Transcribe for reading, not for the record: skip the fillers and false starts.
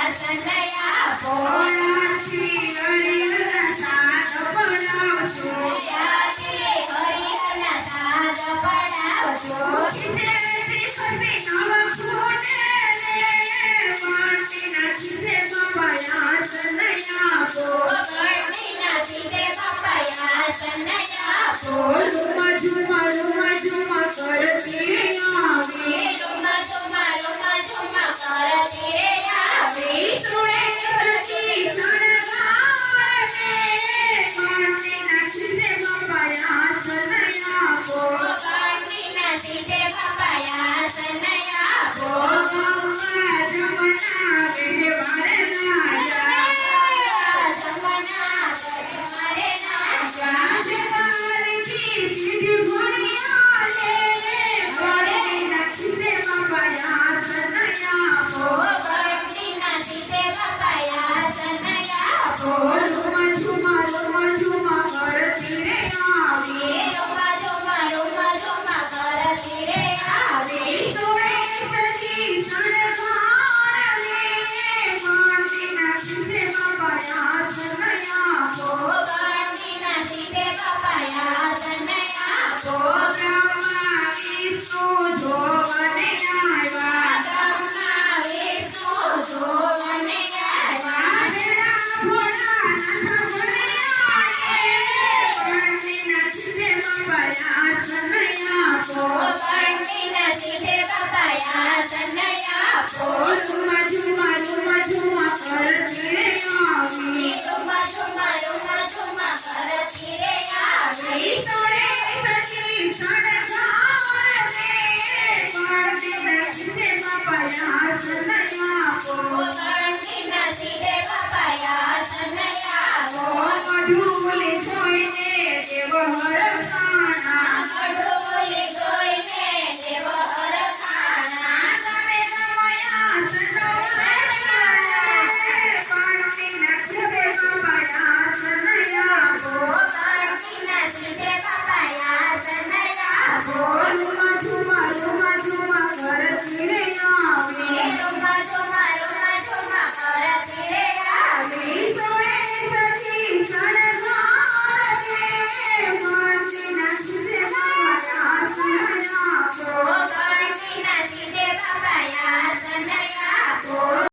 સનયા ભોળાથી હરિહરના સાદ પડાવજો હરિહરના સાદ પડાવજો ખીસેથી ખસી નવ ખૂટે માટીના ખીસે પપાયા સનયા માટીના ખીસે પપાયા સનયા ઝુમા ઝુમા ઝુમા ઝુમા કરતી આવી ઝુમા ઝુમા ઝુમા ઝુમા કરતી આવી સુણે પછી સણગારે માટીના ખીસે પપાયા સનયા માટીના ખીસે પપાયા સનયા ગંગા જમના ગહેવારે ના જા જમના ગહેવારે ના જા જગવારીથી સીધી ભણિયા લે માટીના ખીસે પપાયા સનયા માટીના ખીસે પપાયા સનયા ઝુમા ઝુમા ઝુમા ઝુમા કરતી રે આવી ઝુમા ઝુમા ઝુમા ઝુમા કરતી રે આવી સુણે પછી સણગારે માટીના ખીસે પપાયા સનયા માટીના ખીસે પપાયા સનયા બ્રહ્મા વિષ્ણુ જોવને આવ્યા બ્રહ્મા વિષ્ણુ જોવને આવ્યા ભોળાનાથ ભણિયા માટીના ખીસે પપાયા સનયા માટીના ખીસે પપાયા સનયા ઝુમા ઝુમા ઝુમા ઝુમા કરતી રે આવી ઝુમા ઝુમા ઝુમા ઝુમા કરતી રે આવી સુણે પછી સણગારે માટીના ખીસે પપાયા સનયા માટીના ખીસે પપાયા સનયા મઢુલી જોઈને દેવ હરસાણા મઢુલી